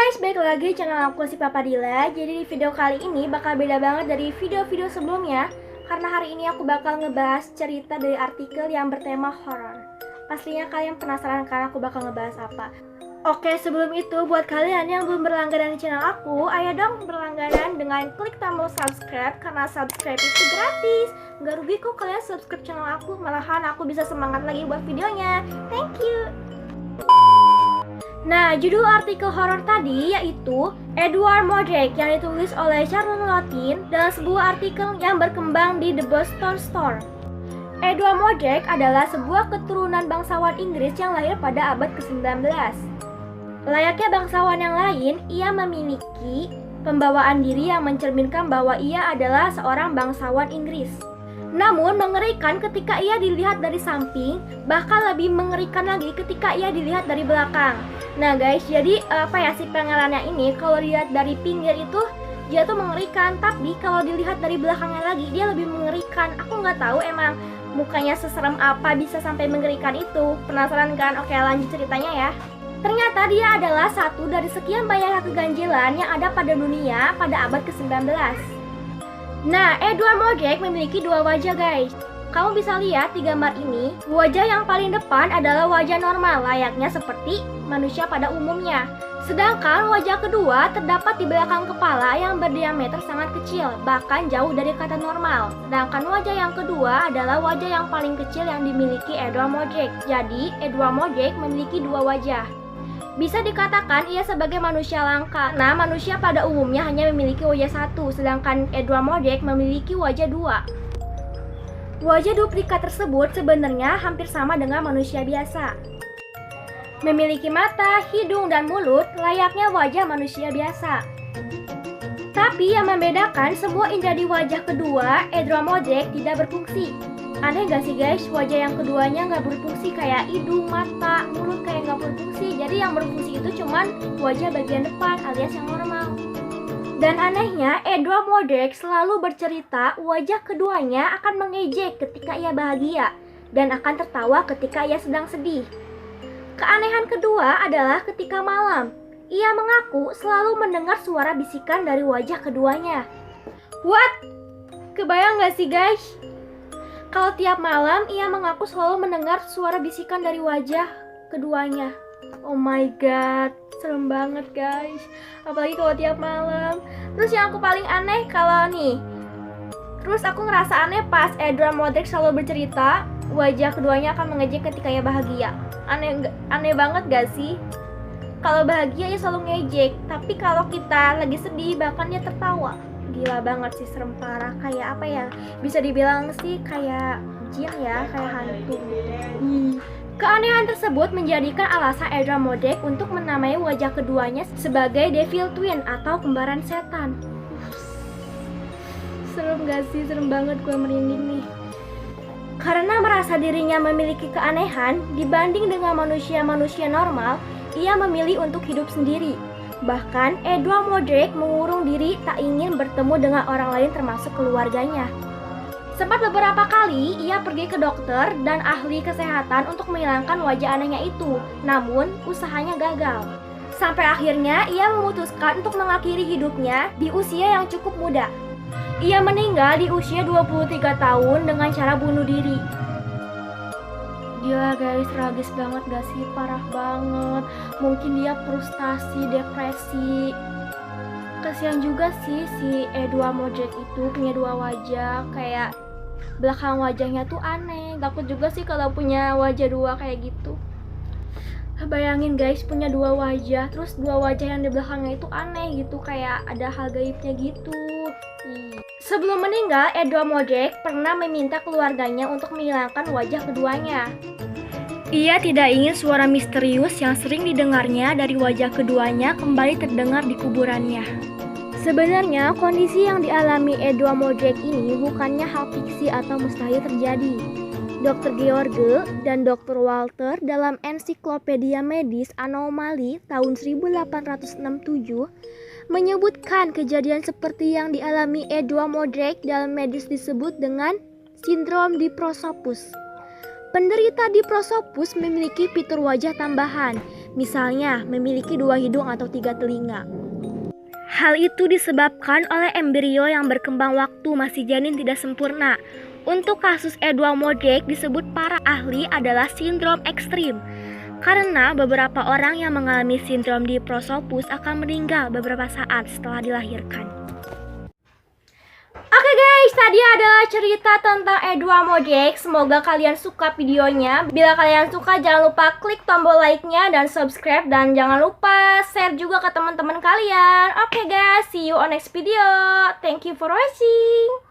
Guys, balik lagi channel aku si Papa Dila. Jadi di video kali ini bakal beda banget dari video-video sebelumnya, karena hari ini aku bakal ngebahas cerita dari artikel yang bertema horor. Pastinya kalian penasaran kan aku bakal ngebahas apa. Oke, sebelum itu buat kalian yang belum berlangganan di channel aku, ayo dong berlangganan dengan klik tombol subscribe, karena subscribe itu gratis. Nggak rugi kok kalian subscribe channel aku, malahan aku bisa semangat lagi buat videonya. Thank you. Nah, judul artikel horor tadi yaitu Edward Murdoch yang ditulis oleh Charles Lotin dalam sebuah artikel yang berkembang di The Boston Store. Edward Murdoch adalah sebuah keturunan bangsawan Inggris yang lahir pada abad ke-19. Layaknya bangsawan yang lain, ia memiliki pembawaan diri yang mencerminkan bahwa ia adalah seorang bangsawan Inggris. Namun mengerikan ketika ia dilihat dari samping, bahkan lebih mengerikan lagi ketika ia dilihat dari belakang. Nah guys, jadi si pengenalannya ini kalau dilihat dari pinggir itu dia tuh mengerikan, tapi kalau dilihat dari belakangnya lagi dia lebih mengerikan. Aku nggak tahu emang mukanya seserem apa bisa sampai mengerikan itu. Penasaran kan? Oke, lanjut ceritanya ya. Ternyata dia adalah satu dari sekian banyak keganjilan yang ada pada dunia pada abad ke-19. Nah, Edward Murdoch memiliki dua wajah guys. Kamu bisa lihat di gambar ini, wajah yang paling depan adalah wajah normal, layaknya seperti manusia pada umumnya. Sedangkan wajah kedua terdapat di belakang kepala yang berdiameter sangat kecil, bahkan jauh dari kata normal. Sedangkan wajah yang kedua adalah wajah yang paling kecil yang dimiliki Edward Murdoch. Jadi, Edward Murdoch memiliki dua wajah. Bisa dikatakan ia sebagai manusia langka. Nah, manusia pada umumnya hanya memiliki wajah satu, sedangkan Edward Murdoch memiliki wajah dua. Wajah duplikat tersebut sebenarnya hampir sama dengan manusia biasa. Memiliki mata, hidung, dan mulut layaknya wajah manusia biasa. Tapi yang membedakan semua indera di wajah kedua, Edward Murdoch tidak berfungsi. Aneh gak sih guys, wajah yang keduanya nggak berfungsi, kayak hidung, mata, mulut kayak nggak berfungsi. Jadi yang berfungsi itu cuman wajah bagian depan alias yang normal. Dan anehnya, Edward Murdoch selalu bercerita wajah keduanya akan mengejek ketika ia bahagia dan akan tertawa ketika ia sedang sedih. Keanehan kedua adalah ketika malam, ia mengaku selalu mendengar suara bisikan dari wajah keduanya. What? Kebayang gak sih guys? Kalau tiap malam ia mengaku selalu mendengar suara bisikan dari wajah keduanya. Oh my god, serem banget guys. Apalagi kalau tiap malam. Terus yang aku paling aneh terus aku ngerasa aneh pas Edward Murdoch selalu bercerita wajah keduanya akan mengejek ketika ia bahagia. Aneh banget gak sih? Kalau bahagia ia selalu ngejek, tapi kalau kita lagi sedih bahkan dia tertawa. Gila banget sih, serem parah. Kayak apa ya, bisa dibilang sih kayak jin ya, kayak hantu gitu. Keanehan tersebut menjadikan alasan Edward Murdoch untuk menamai wajah keduanya sebagai Devil Twin atau kembaran setan. Serem gak sih? Serem banget, gue merinding nih. Karena merasa dirinya memiliki keanehan dibanding dengan manusia-manusia normal, ia memilih untuk hidup sendiri. Bahkan, Edward Murdoch mengurung diri tak ingin bertemu dengan orang lain termasuk keluarganya. Sempat beberapa kali ia pergi ke dokter dan ahli kesehatan untuk menghilangkan wajah anehnya itu, namun usahanya gagal. Sampai akhirnya ia memutuskan untuk mengakhiri hidupnya di usia yang cukup muda. Ia meninggal di usia 23 tahun dengan cara bunuh diri. Gila guys, tragis banget gak sih? Parah banget. Mungkin dia frustasi, depresi. Kasian juga sih si Edward Murdoch itu punya dua wajah. Kayak belakang wajahnya tuh aneh. Takut juga sih kalau punya wajah dua kayak gitu. Bayangin guys, punya dua wajah, terus dua wajah yang di belakangnya itu aneh gitu, kayak ada hal gaibnya gitu. Sebelum meninggal, Edward Murdoch pernah meminta keluarganya untuk menghilangkan wajah keduanya. Ia tidak ingin suara misterius yang sering didengarnya dari wajah keduanya kembali terdengar di kuburannya. Sebenarnya, kondisi yang dialami Edward Murdoch ini bukannya hal fiksi atau mustahil terjadi. Dr. George dan Dr. Walter dalam Ensiklopedia Medis Anomali tahun 1867 menyebutkan kejadian seperti yang dialami Edward Murdoch dalam medis disebut dengan sindrom diprosopus. Penderita diprosopus memiliki fitur wajah tambahan. misalnya memiliki 2 hidung atau 3 telinga. Hal itu disebabkan oleh embrio yang berkembang waktu masih janin tidak sempurna. Untuk kasus Edward Modrake disebut para ahli adalah sindrom ekstrim, karena beberapa orang yang mengalami sindrom di prosopus akan meninggal beberapa saat setelah dilahirkan. Oke guys, tadi adalah cerita tentang Edward Modrake. Semoga kalian suka videonya. Bila kalian suka, jangan lupa klik tombol like-nya dan subscribe. Dan jangan lupa share juga ke teman-teman kalian. Oke guys, see you on next video. Thank you for watching.